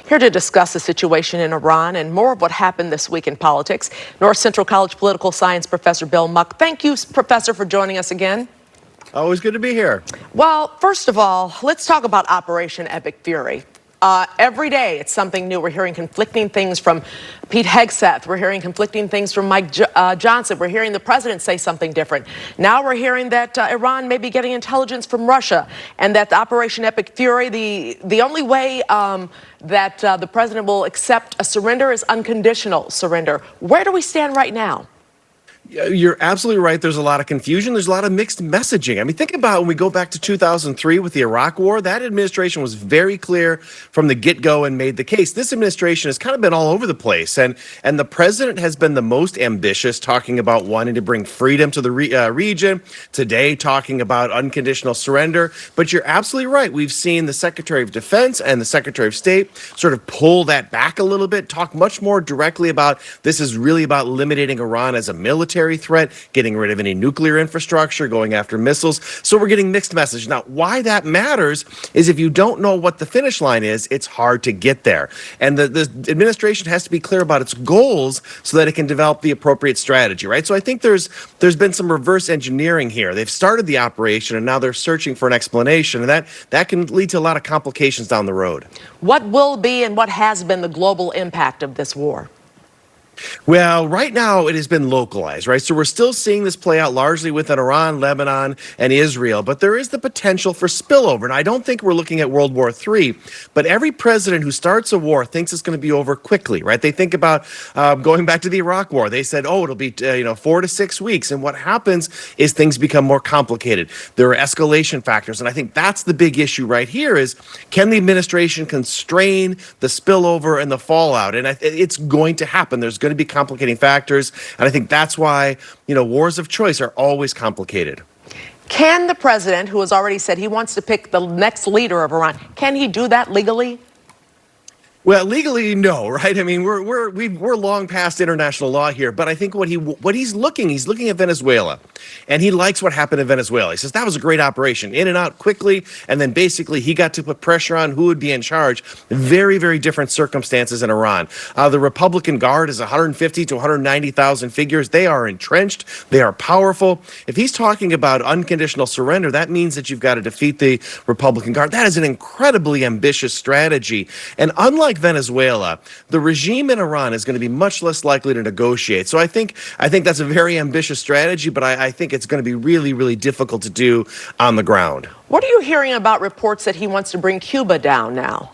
Here to discuss the situation in Iran and more of what happened this week in politics, North Central College political science professor Bill Muck. Thank you, Professor, for joining us again. Always good to be here. Well, first of all, let's talk about Operation Epic Fury. Every day it's something new. We're hearing conflicting things from Pete Hegseth. We're hearing conflicting things from Mike Johnson. We're hearing the president say something different. Now we're hearing that Iran may be getting intelligence from Russia, and that the Operation Epic Fury, the only way that the president will accept a surrender is unconditional surrender. Where do we stand right now? You're absolutely right. There's a lot of confusion. There's a lot of mixed messaging. I mean, think about when we go back to 2003 with the Iraq War. That administration was very clear from the get-go and made the case. This administration has kind of been all over the place. And the president has been the most ambitious, talking about wanting to bring freedom to the region. Today, talking about unconditional surrender. But you're absolutely right. We've seen the Secretary of Defense and the Secretary of State sort of pull that back a little bit, talk much more directly about this is really about eliminating Iran as a military threat, getting rid of any nuclear infrastructure, going after missiles. So we're getting mixed message. Now, why that matters is if you don't know what the finish line is, it's hard to get there. And the administration has to be clear about its goals so that it can develop the appropriate strategy, right? So I think there's been some reverse engineering here. They've started the operation and now they're searching for an explanation, and that can lead to a lot of complications down the road. What will be and what has been the global impact of this war? Well, right now it has been localized, right? So we're still seeing this play out largely within Iran, Lebanon, and Israel, but there is the potential for spillover. And I don't think we're looking at World War III, but every president who starts a war thinks it's going to be over quickly, right? They think about going back to the Iraq War. They said, oh, it'll be 4 to 6 weeks. And what happens is things become more complicated. There are escalation factors. And I think that's the big issue right here is, can the administration constrain the spillover and the fallout? And it's going to happen. There's going to be complicating factors, and I think that's why wars of choice are always complicated. Can the president, who has already said he wants to pick the next leader of Iran, can he do that legally? Well, legally, no, right? I mean, we're long past international law here, but I think he's looking at Venezuela, and he likes what happened in Venezuela. He says that was a great operation, in and out quickly, and then basically he got to put pressure on who would be in charge. Very, very different circumstances in Iran. The Republican Guard is 150 to 190,000 figures. They are entrenched. They are powerful. If he's talking about unconditional surrender, that means that you've got to defeat the Republican Guard. That is an incredibly ambitious strategy, and unlike Venezuela, the regime in Iran is going to be much less likely to negotiate. So I think that's a very ambitious strategy, but I think it's going to be really, really difficult to do on the ground. What are you hearing about reports that he wants to bring Cuba down now?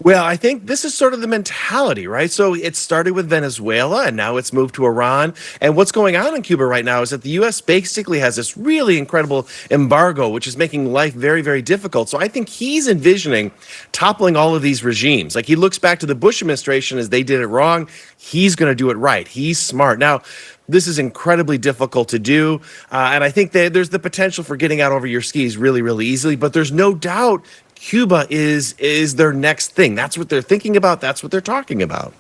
Well, I think this is sort of the mentality, right? So it started with Venezuela, and now it's moved to Iran. And what's going on in Cuba right now is that the U.S. basically has this really incredible embargo, which is making life very, very difficult. So I think he's envisioning toppling all of these regimes. Like, he looks back to the Bush administration as they did it wrong. He's going to do it right. He's smart. Now, this is incredibly difficult to do, and I think that there's the potential for getting out over your skis really, really easily. But there's no doubt Cuba is their next thing. That's what they're thinking about. That's what they're talking about.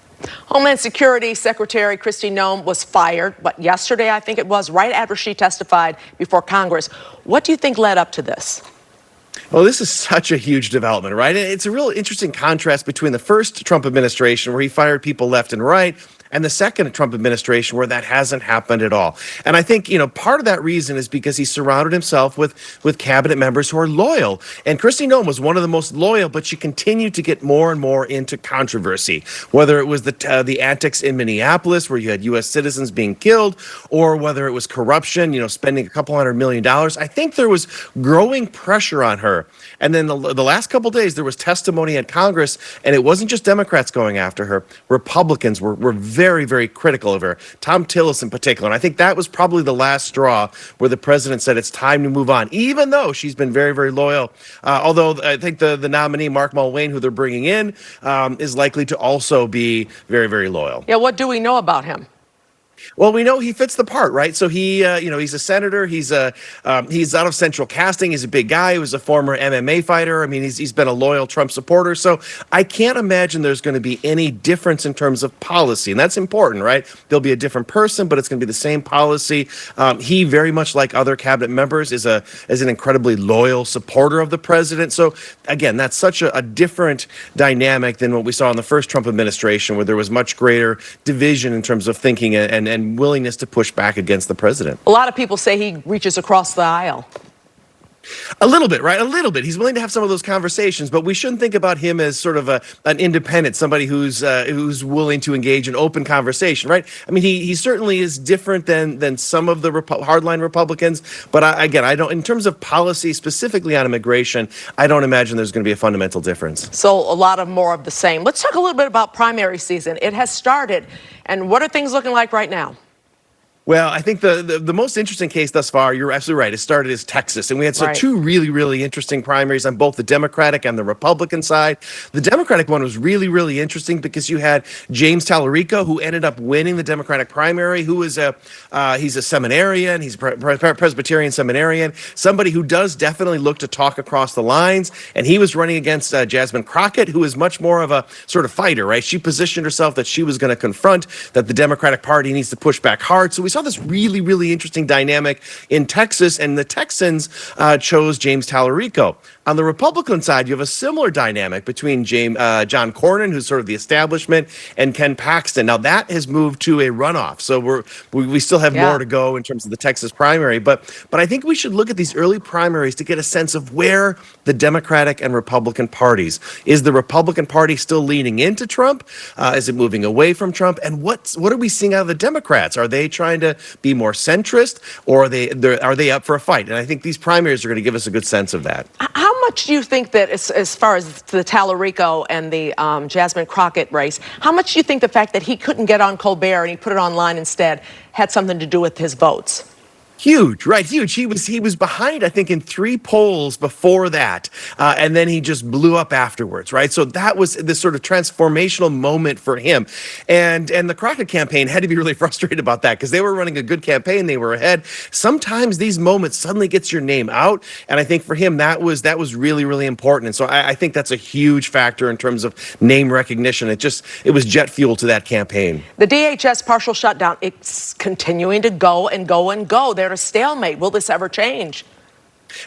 Homeland Security Secretary Kristi Noem was fired, but yesterday, I think it was, right after she testified before Congress. What do you think led up to this? Well, this is such a huge development, right? It's a real interesting contrast between the first Trump administration, where he fired people left and right, and the second Trump administration, where that hasn't happened at all. And I think, part of that reason is because he surrounded himself with cabinet members who are loyal. And Kristi Noem was one of the most loyal, but she continued to get more and more into controversy, whether it was the antics in Minneapolis, where you had U.S. citizens being killed, or whether it was corruption, spending a couple $100 million. I think there was growing pressure on her. And then the last couple of days, there was testimony at Congress, and it wasn't just Democrats going after her. Republicans were very, very critical of her, Tom Tillis in particular. And I think that was probably the last straw where the president said it's time to move on, even though she's been very, very loyal. Although I think the nominee, Mark Mulvaney, who they're bringing in, is likely to also be very, very loyal. Yeah, what do we know about him? Well, we know he fits the part, right? So he's a senator. He's out of central casting. He's a big guy. He was a former MMA fighter. I mean, he's been a loyal Trump supporter. So I can't imagine there's going to be any difference in terms of policy, and that's important, right? There'll be a different person, but it's going to be the same policy. He very much like other cabinet members is an incredibly loyal supporter of the president. So again, that's such a different dynamic than what we saw in the first Trump administration, where there was much greater division in terms of thinking and willingness to push back against the president. A lot of people say he reaches across the aisle. A little bit, right? A little bit. He's willing to have some of those conversations, but we shouldn't think about him as sort of an independent, somebody who's willing to engage in open conversation, right? I mean, he certainly is different than some of the hardline Republicans, but I don't. In terms of policy, specifically on immigration, I don't imagine there's going to be a fundamental difference. So a lot of more of the same. Let's talk a little bit about primary season. It has started, and what are things looking like right now? Well, I think the most interesting case thus far, you're absolutely right, it started as Texas. And we had Right. two really, really interesting primaries on both the Democratic and the Republican side. The Democratic one was really, really interesting because you had James Tallarico, who ended up winning the Democratic primary, who is he's a seminarian, he's a Presbyterian seminarian, somebody who does definitely look to talk across the lines. And he was running against Jasmine Crockett, who is much more of a sort of fighter, right? She positioned herself that she was going to confront that the Democratic Party needs to push back hard. So we saw this really, really interesting dynamic in Texas, and the Texans chose James Tallarico. On the Republican side, you have a similar dynamic between John Cornyn, who's sort of the establishment, and Ken Paxton. Now that has moved to a runoff, so we still have more to go in terms of the Texas primary. But I think we should look at these early primaries to get a sense of where the Democratic and Republican parties. Is the Republican Party still leaning into Trump? Is it moving away from Trump? And what are we seeing out of the Democrats? Are they trying to be more centrist, or are they up for a fight? And I think these primaries are going to give us a good sense of that. How much do you think that, as far as the Tallarico and the Jasmine Crockett race, how much do you think the fact that he couldn't get on Colbert and he put it online instead had something to do with his votes? Huge, right? Huge. He was behind, I think, in 3 polls before that, and then he just blew up afterwards, right? So that was this sort of transformational moment for him, and the Crockett campaign had to be really frustrated about that because they were running a good campaign, they were ahead. Sometimes these moments suddenly gets your name out, and I think for him that was really, really important. And so I think that's a huge factor in terms of name recognition. It was jet fuel to that campaign. The DHS partial shutdown, it's continuing to go and go and go. They're at a stalemate. Will this ever change?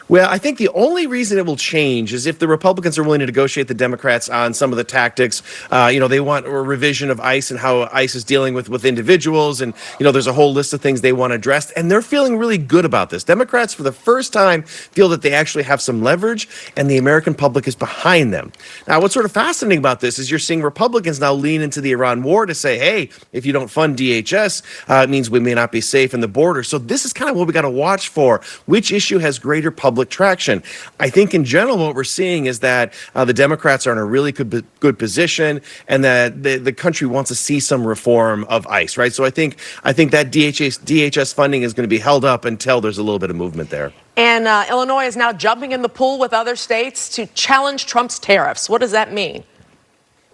Well, I think the only reason it will change is if the Republicans are willing to negotiate the Democrats on some of the tactics. They want a revision of ICE and how ICE is dealing with individuals. And, there's a whole list of things they want addressed. And they're feeling really good about this. Democrats, for the first time, feel that they actually have some leverage and the American public is behind them. Now, what's sort of fascinating about this is you're seeing Republicans now lean into the Iran war to say, hey, if you don't fund DHS, it means we may not be safe in the border. So this is kind of what we got to watch for. Which issue has greater public traction? I think in general what we're seeing is that the Democrats are in a really good position, and that the country wants to see some reform of ICE, right? So I think that DHS funding is going to be held up until there's a little bit of movement there. And Illinois is now jumping in the pool with other states to challenge Trump's tariffs. What does that mean?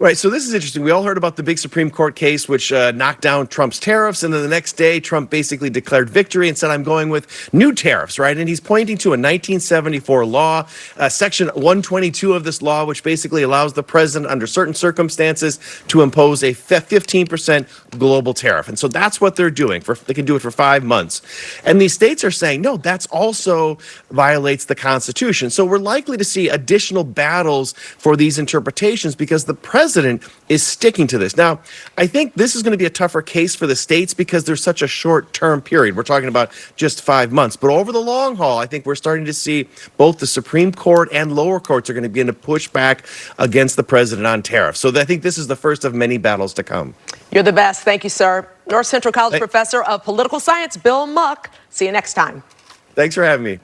Right. So this is interesting. We all heard about the big Supreme Court case, which knocked down Trump's tariffs. And then the next day, Trump basically declared victory and said, I'm going with new tariffs. Right. And he's pointing to a 1974 law, Section 122 of this law, which basically allows the president under certain circumstances to impose a 15% global tariff. And so that's what they're doing. They can do it for 5 months. And these states are saying, no, that's also violates the Constitution. So we're likely to see additional battles for these interpretations because the president is sticking to this. Now, I think this is going to be a tougher case for the states because there's such a short-term period. We're talking about just 5 months. But over the long haul, I think we're starting to see both the Supreme Court and lower courts are going to begin to push back against the president on tariffs. So I think this is the first of many battles to come. You're the best. Thank you, sir. North Central College professor of political science, Bill Muck. See you next time. Thanks for having me.